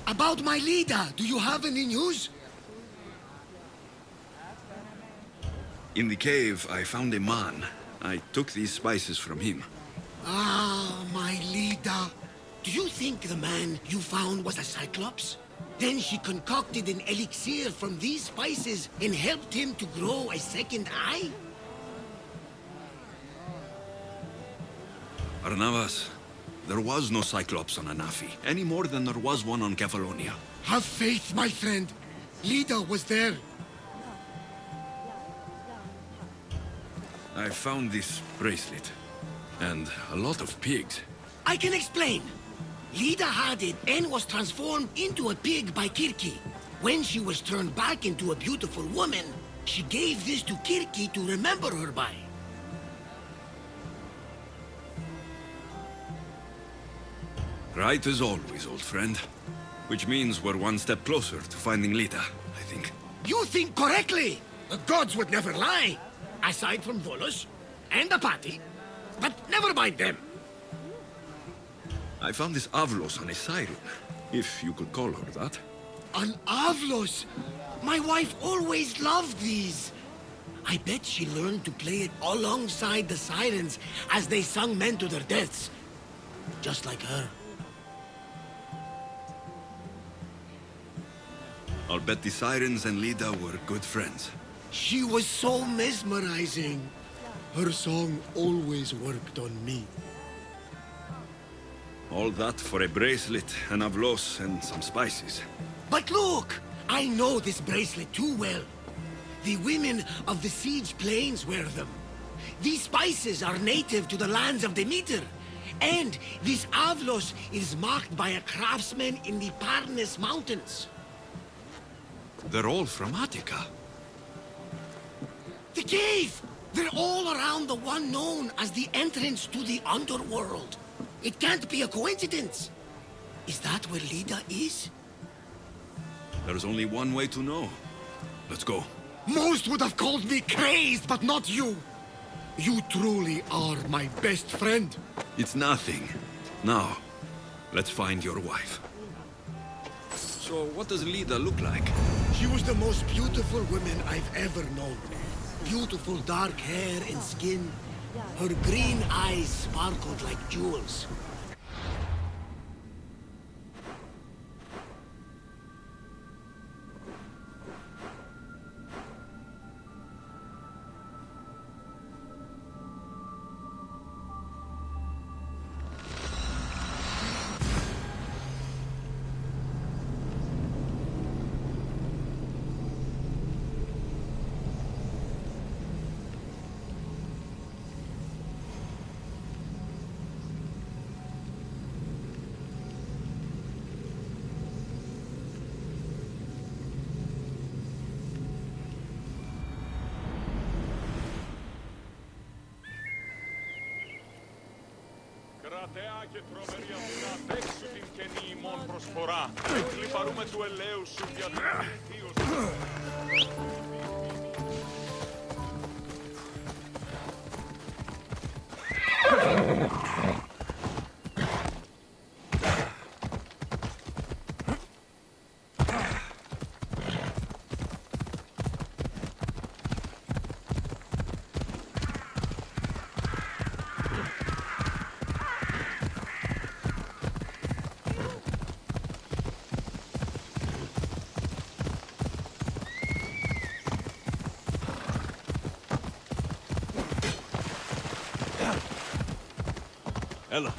About my leader, do you have any news? In the cave, I found a man. I took these spices from him. Ah, my leader. Do you think the man you found was a Cyclops? Then she concocted an elixir from these spices and helped him to grow a second eye? Arnavas, there was no Cyclops on Anafi, any more than there was one on Kefalonia. Have faith, my friend. Lida was there. I found this bracelet, and a lot of pigs. I can explain. Lida had it and was transformed into a pig by Kirki. When she was turned back into a beautiful woman, she gave this to Kirki to remember her by. Right as always, old friend. Which means we're one step closer to finding Lita, I think. You think correctly! The gods would never lie! Aside from Volos and Apati. But never mind them. I found this Avlos on a siren, if you could call her that. An Avlos! My wife always loved these. I bet she learned to play it alongside the sirens as they sung men to their deaths. Just like her. I'll bet the sirens and Lida were good friends. She was so mesmerizing. Her song always worked on me. All that for a bracelet, an avlos, and some spices. But look! I know this bracelet too well. The women of the Siege Plains wear them. These spices are native to the lands of Demeter. And this avlos is marked by a craftsman in the Parnes Mountains. They're all from Attica. The cave! They're all around the one known as the entrance to the underworld. It can't be a coincidence. Is that where Lida is? There's only one way to know. Let's go. Most would have called me crazed, but not you. You truly are my best friend. It's nothing. Now, let's find your wife. So, what does Lida look like? She was the most beautiful woman I've ever known. Beautiful dark hair and skin. Her green eyes sparkled like jewels. Κρατέα και τρομερή αυγά, παίξου την καινή ημών προσφορά. Εκλυπαρούμε του ελαίου σου για την βελτίωση. Ella.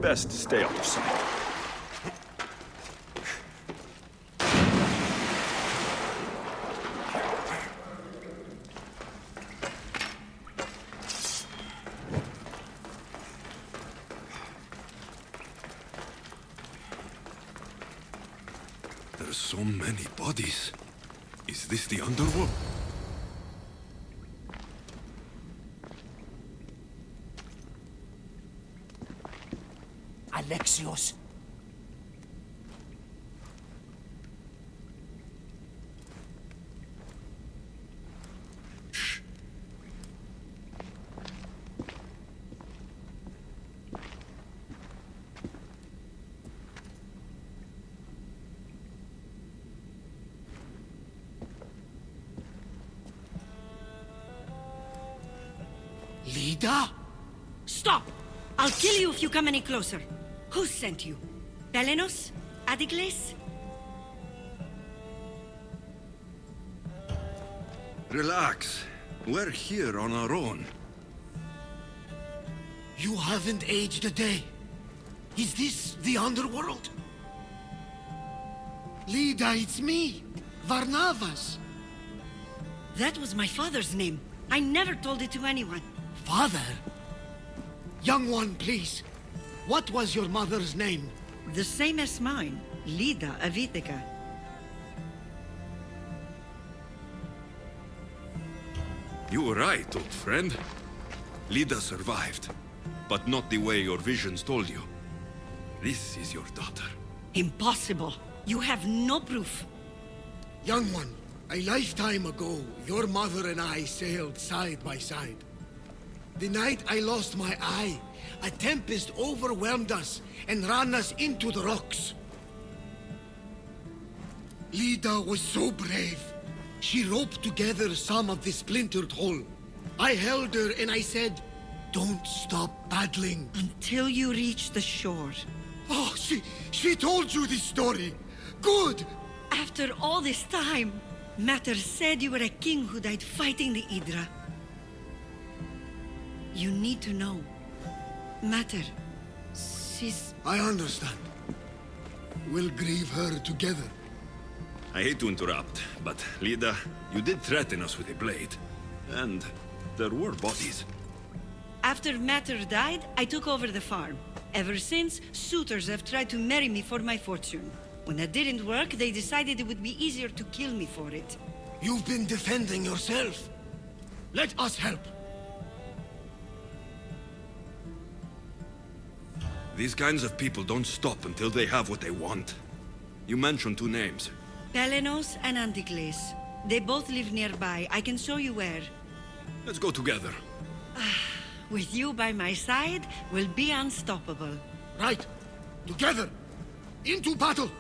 Best stay out of sight. There are so many bodies. Is this the underworld? Alexios. Lida? Stop! I'll kill you if you come any closer. Who sent you? Pelenos? Adigles? Relax. We're here on our own. You haven't aged a day. Is this the underworld? Lida, it's me, Varnavas. That was my father's name. I never told it to anyone. Father? Young one, please. What was your mother's name? The same as mine. Lida Avitica. You were right, old friend. Lida survived, but not the way your visions told you. This is your daughter. Impossible. You have no proof. Young one, a lifetime ago, your mother and I sailed side by side. The night I lost my eye, a tempest overwhelmed us and ran us into the rocks. Lida was so brave. She roped together some of the splintered hull. I held her and I said, "Don't stop paddling." Until you reach the shore. Oh, she told you this story. Good. After all this time, Mater said you were a king who died fighting the Hydra. You need to know. Mater, she's... I understand. We'll grieve her together. I hate to interrupt, but Lida, you did threaten us with a blade. And there were bodies. After Mater died, I took over the farm. Ever since, suitors have tried to marry me for my fortune. When that didn't work, they decided it would be easier to kill me for it. You've been defending yourself. Let us help. These kinds of people don't stop until they have what they want. You mentioned two names. Pelenos and Anticles. They both live nearby. I can show you where. Let's go together. With you by my side, we'll be unstoppable. Right. Together. Into battle.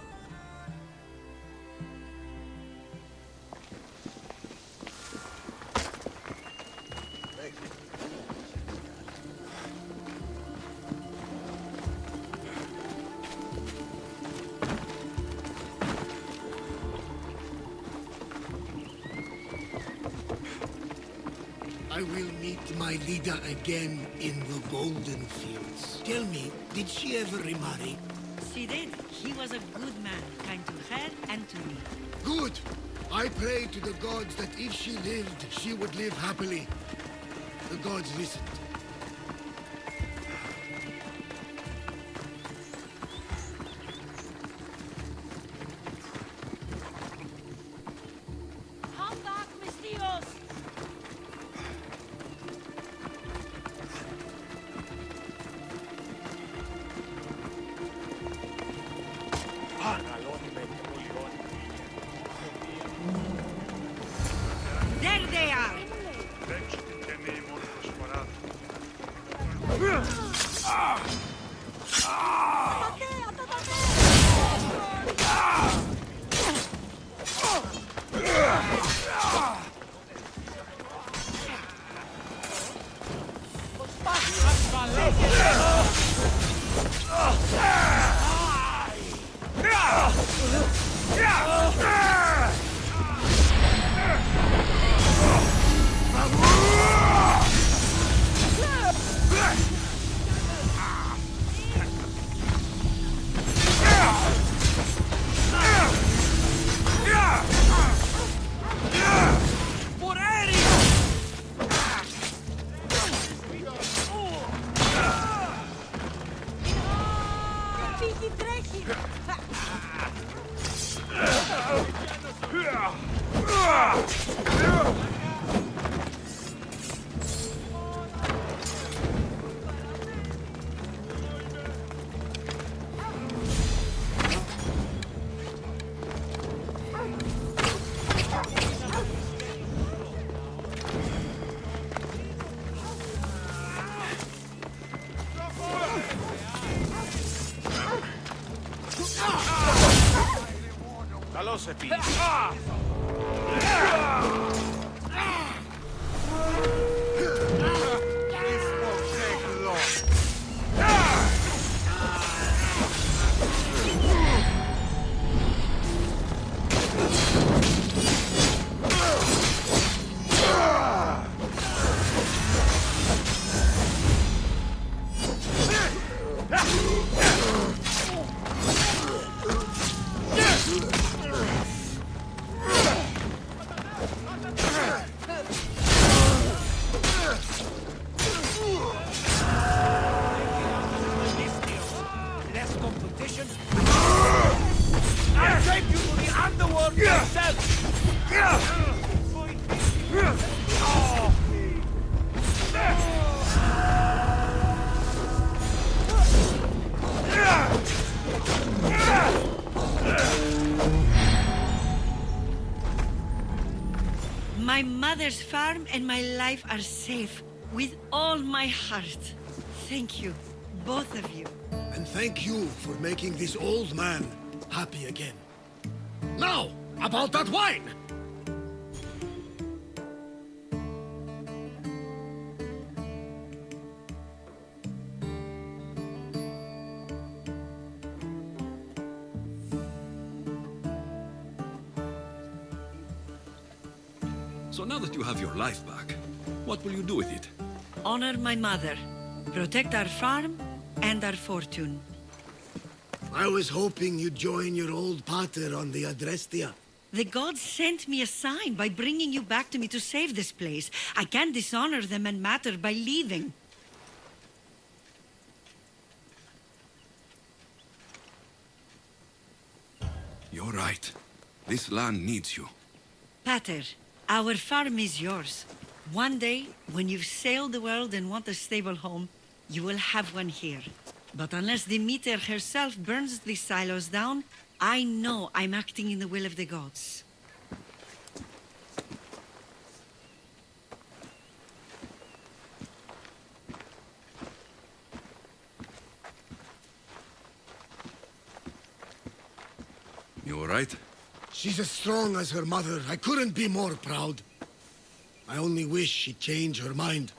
I will meet my Lida again in the Golden Fields. Tell me, did she ever remarry? She did. He was a good man, kind to her and to me. Good. I pray to the gods that if she lived, she would live happily. The gods listened. Come back, mis tíos! There they are! Παίξου την καινή μόνο προσφορά. πρόσωποι. Less competition. I'll take you to the underworld myself. My mother's farm and my life are safe. With all my heart. Thank you, both of you. And thank you for making this old man happy again. Now, about that wine! So now that you have your life back, what will you do with it? Honor my mother. Protect our farm and our fortune. I was hoping you'd join your old pater on the Adrestia. The gods sent me a sign by bringing you back to me to save this place. I can't dishonor them and Mater by leaving. You're right. This land needs you. Pater, our farm is yours. One day, when you've sailed the world and want a stable home, you will have one here. But unless Demeter herself burns these silos down, I know I'm acting in the will of the gods. You all right? She's as strong as her mother. I couldn't be more proud. I only wish she'd change her mind.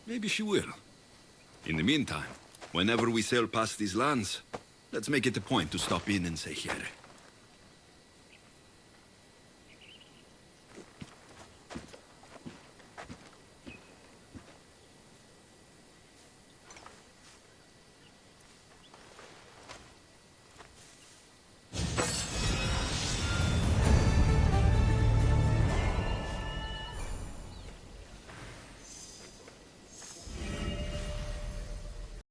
Maybe she will. In the meantime, whenever we sail past these lands, let's make it a point to stop in and say here.